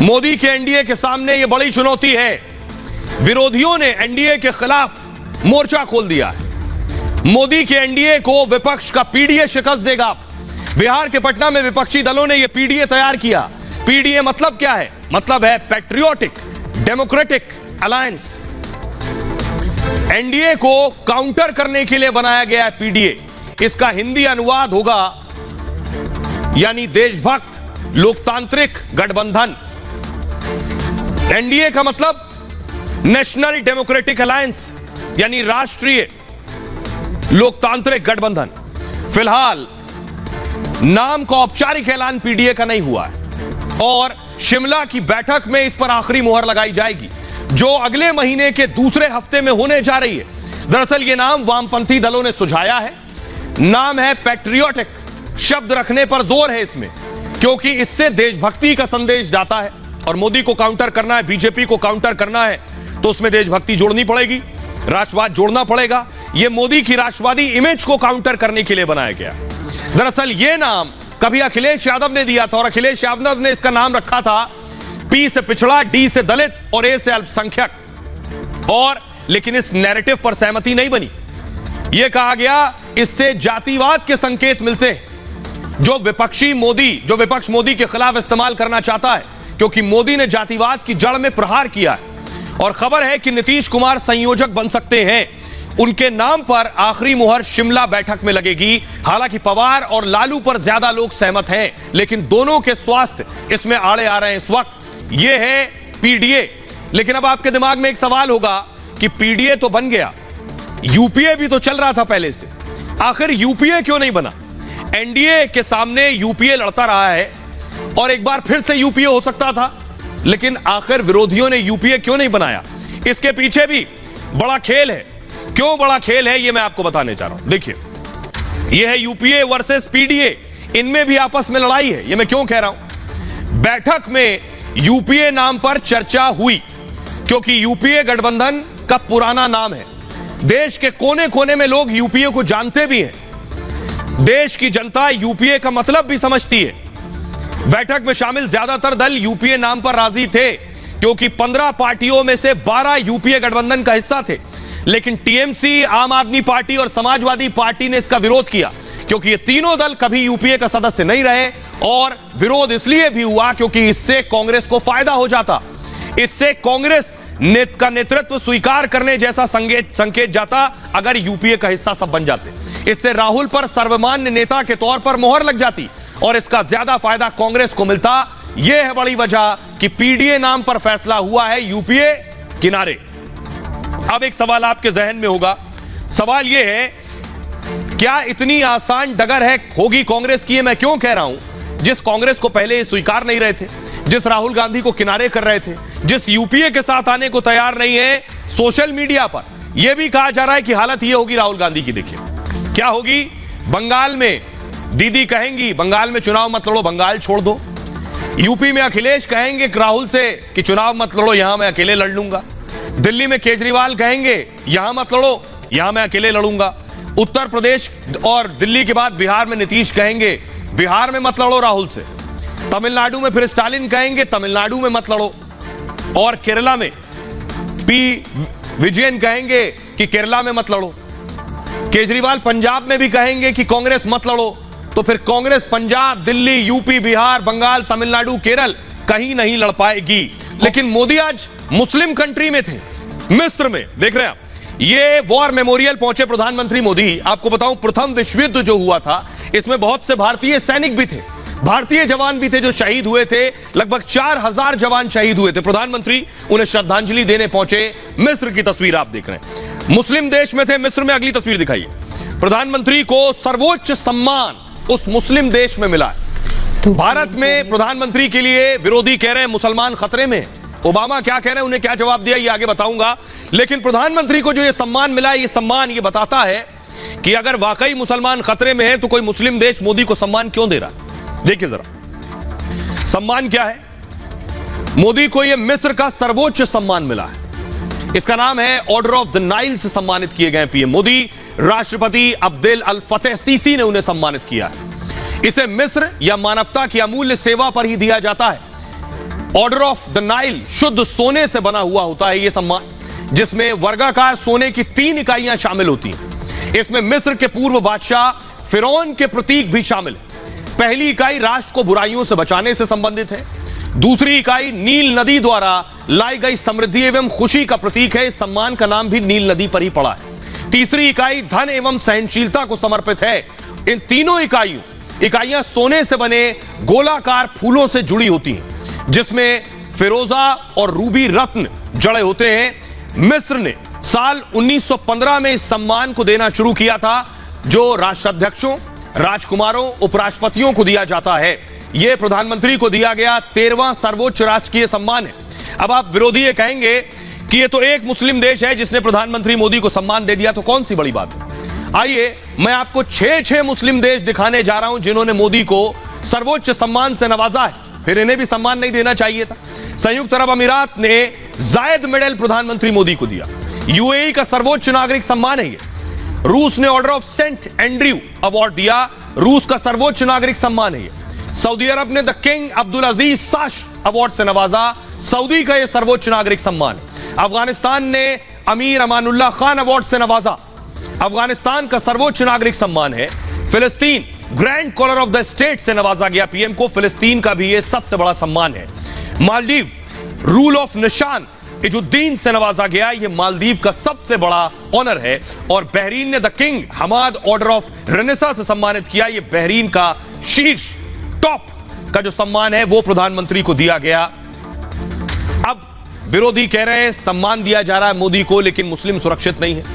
मोदी के एनडीए के सामने यह बड़ी चुनौती है। विरोधियों ने एनडीए के खिलाफ मोर्चा खोल दिया है। मोदी के एनडीए को विपक्ष का पीडीए शिकस्त देगा। बिहार के पटना में विपक्षी दलों ने यह पीडीए तैयार किया। पीडीए मतलब क्या है? मतलब है पैट्रियोटिक डेमोक्रेटिक अलायंस। एनडीए को काउंटर करने के लिए बनाया गया है पीडीए। इसका हिंदी अनुवाद होगा यानी देशभक्त लोकतांत्रिक गठबंधन। एनडीए का मतलब नेशनल डेमोक्रेटिक अलायंस यानी राष्ट्रीय लोकतांत्रिक गठबंधन। फिलहाल नाम का औपचारिक ऐलान पीडीए का नहीं हुआ है और शिमला की बैठक में इस पर आखिरी मुहर लगाई जाएगी, जो अगले महीने के दूसरे हफ्ते में होने जा रही है। दरअसल यह नाम वामपंथी दलों ने सुझाया है। नाम है पैट्रियोटिक। शब्द रखने पर जोर है इसमें, क्योंकि इससे देशभक्ति का संदेश जाता है और मोदी को काउंटर करना है, बीजेपी को काउंटर करना है तो उसमें देशभक्ति जोड़नी पड़ेगी, राष्ट्रवाद जोड़ना पड़ेगा। यह मोदी की राष्ट्रवादी इमेज को काउंटर करने के लिए बनाया गया। दरअसल यह नाम कभी अखिलेश यादव ने दिया था और अखिलेश यादव ने इसका नाम रखा था पी से पिछड़ा, डी से दलित और ए से अल्पसंख्यक। और लेकिन इस नैरेटिव पर सहमति नहीं बनी। यह कहा गया इससे जातिवाद के संकेत मिलते हैं, जो विपक्ष मोदी के खिलाफ इस्तेमाल करना चाहता है, क्योंकि मोदी ने जातिवाद की जड़ में प्रहार किया है। और खबर है कि नीतीश कुमार संयोजक बन सकते हैं। उनके नाम पर आखिरी मुहर शिमला बैठक में लगेगी। हालांकि पवार और लालू पर ज्यादा लोग सहमत हैं, लेकिन दोनों के स्वास्थ्य इसमें आड़े आ रहे हैं इस वक्त। यह है पीडीए। लेकिन अब आपके दिमाग में एक सवाल होगा कि पीडीए तो बन गया, यूपीए भी तो चल रहा था पहले से, आखिर यूपीए क्यों नहीं बना? एनडीए के सामने यूपीए लड़ता रहा है और एक बार फिर से यूपीए हो सकता था, लेकिन आखिर विरोधियों ने यूपीए क्यों नहीं बनाया? इसके पीछे भी बड़ा खेल है। क्यों बड़ा खेल है, यह मैं आपको बताने चाह रहा हूं। देखिए, यह है यूपीए वर्सेस पीडीए। इनमें भी आपस में लड़ाई है। यह मैं क्यों कह रहा हूं? बैठक में यूपीए नाम पर चर्चा हुई, क्योंकि यूपीए गठबंधन का पुराना नाम है। देश के कोने कोने में लोग यूपीए को जानते भी हैं। देश की जनता यूपीए का मतलब भी समझती है। बैठक में शामिल ज्यादातर दल यूपीए नाम पर राजी थे, क्योंकि 15 पार्टियों में से 12 यूपीए गठबंधन का हिस्सा थे। लेकिन टीएमसी, आम आदमी पार्टी और समाजवादी पार्टी ने इसका विरोध किया, क्योंकि ये तीनों दल कभी यूपीए का सदस्य नहीं रहे। और विरोध इसलिए भी हुआ क्योंकि इससे कांग्रेस को फायदा हो जाता। इससे कांग्रेस का नेतृत्व स्वीकार करने जैसा संकेत जाता अगर यूपीए का हिस्सा सब बन जाते। इससे राहुल पर सर्वमान्य नेता के तौर पर मोहर लग जाती और इसका ज्यादा फायदा कांग्रेस को मिलता। यह है बड़ी वजह कि पीडीए नाम पर फैसला हुआ है, यूपीए किनारे। अब एक सवाल आपके जहन में होगा। सवाल यह है, क्या इतनी आसान डगर होगी कांग्रेस की? मैं क्यों कह रहा हूं, जिस कांग्रेस को पहले स्वीकार नहीं रहे थे, जिस राहुल गांधी को किनारे कर रहे थे, जिस यूपीए के साथ आने को तैयार नहीं है, सोशल मीडिया पर यह भी कहा जा रहा है कि हालत यह होगी राहुल गांधी की। देखिए क्या होगी। बंगाल में दीदी कहेंगी बंगाल में चुनाव मत लड़ो, बंगाल छोड़ दो। यूपी में अखिलेश कहेंगे राहुल से कि चुनाव मत लड़ो, यहां मैं अकेले लड़ लूंगा। दिल्ली में केजरीवाल कहेंगे यहां मत लड़ो, यहां मैं अकेले लड़ूंगा। उत्तर प्रदेश और दिल्ली के बाद बिहार में नीतीश कहेंगे बिहार में मत लड़ो राहुल से। तमिलनाडु में फिर स्टालिन कहेंगे तमिलनाडु में मत लड़ो। और केरला में पी विजयन कहेंगे कि केरला में मत लड़ो। केजरीवाल पंजाब में भी कहेंगे कि कांग्रेस मत लड़ो। तो फिर कांग्रेस पंजाब, दिल्ली, यूपी, बिहार, बंगाल, तमिलनाडु, केरल कहीं नहीं लड़ पाएगी। लेकिन मोदी आज मुस्लिम कंट्री में थे, मिस्र में। देख रहे हैं आप, ये वॉर मेमोरियल पहुंचे प्रधानमंत्री मोदी। आपको बताऊं, प्रथम विश्व युद्ध जो हुआ था, इसमें बहुत से भारतीय सैनिक भी थे, भारतीय जवान भी थे जो शहीद हुए थे। लगभग 4000 जवान शहीद हुए थे। प्रधानमंत्री उन्हें श्रद्धांजलि देने पहुंचे। मिस्र की तस्वीर आप देख रहे हैं, मुस्लिम देश में थे। मिस्र में अगली तस्वीर दिखाइए। प्रधानमंत्री को सर्वोच्च सम्मान उस मुस्लिम देश में मिला है। भारत में प्रधानमंत्री के लिए विरोधी कह रहे हैं मुसलमान खतरे में। ओबामा क्या कह रहे हैं, उन्हें क्या जवाब दिया, ये आगे बताऊंगा। लेकिन प्रधानमंत्री को जो ये सम्मान मिला है, ये सम्मान ये बताता है कि अगर वाकई मुसलमान खतरे में है तो कोई मुस्लिम देश मोदी को सम्मान क्यों दे रहा। देखिए जरा सम्मान क्या है। मोदी को यह मिस्र का सर्वोच्च सम्मान मिला है। इसका नाम है ऑर्डर ऑफ द नाइल से सम्मानित किए गए पीएम मोदी। राष्ट्रपति अब्देल अल फतेह सीसी ने उन्हें सम्मानित किया है। इसे मिस्र या मानवता की अमूल्य सेवा पर ही दिया जाता है। ऑर्डर ऑफ द नाइल, शुद्ध सोने से बना हुआ होता है यह सम्मान, जिसमें वर्गाकार सोने की 3 इकाइयां शामिल होती हैं। इसमें मिस्र के पूर्व बादशाह फिरौन के प्रतीक भी शामिल है। पहली इकाई राष्ट्र को बुराइयों से बचाने से संबंधित है। दूसरी इकाई नील नदी द्वारा लाई गई समृद्धि एवं खुशी का प्रतीक है। इस सम्मान का नाम भी नील नदी पर ही पड़ा है। तीसरी इकाई धन एवं सहनशीलता को समर्पित है। इन तीनों इकाइयां सोने से बने गोलाकार फूलों से जुड़ी होती हैं, जिसमें फिरोजा और रूबी रत्न जड़े होते हैं। मिस्र ने साल 1915 में इस सम्मान को देना शुरू किया था, जो राष्ट्राध्यक्षों, राजकुमारों, उपराष्ट्रपतियों को दिया जाता है। यह प्रधानमंत्री को दिया गया 13वां सर्वोच्च राजकीय सम्मान है। अब आप विरोधी ये कहेंगे कि ये तो एक मुस्लिम देश है जिसने प्रधानमंत्री मोदी को सम्मान दे दिया, तो कौन सी बड़ी बात है। आइए मैं आपको 6 मुस्लिम देश दिखाने जा रहा हूं जिन्होंने मोदी को सर्वोच्च सम्मान से नवाजा है, फिर इन्हें भी सम्मान नहीं देना चाहिए था। संयुक्त अरब अमीरात ने जायद मेडल प्रधानमंत्री मोदी को दिया। यूएई का सर्वोच्च नागरिक सम्मान है ये। रूस ने Order of Saint Andrew award दिया, रूस का सर्वोच्च नागरिक सम्मान है ये। सऊदी अरब ने the King Abdul Aziz sash award से नवाजा, सऊदी का यह सर्वोच्च नागरिक सम्मान। अफगानिस्तान ने अमीर अमानुल्लाह खान अवार्ड से नवाजा, अफगानिस्तान का सर्वोच्च नागरिक सम्मान है। फिलिस्तीन Grand Collar of the State से नवाजा गया पीएम को, फिलिस्तीन का भी यह सबसे बड़ा सम्मान है। मालदीव रूल ऑफ निशान इजुद्दीन से नवाजा गया, यह मालदीव का सबसे बड़ा ऑनर है। और बहरीन ने the King Hamad Order of Renaissance से सम्मानित किया, यह बहरीन का शीर्ष टॉप का जो सम्मान है वो प्रधानमंत्री को दिया गया। अब विरोधी कह रहे हैं सम्मान दिया जा रहा है मोदी को, लेकिन मुस्लिम सुरक्षित नहीं है।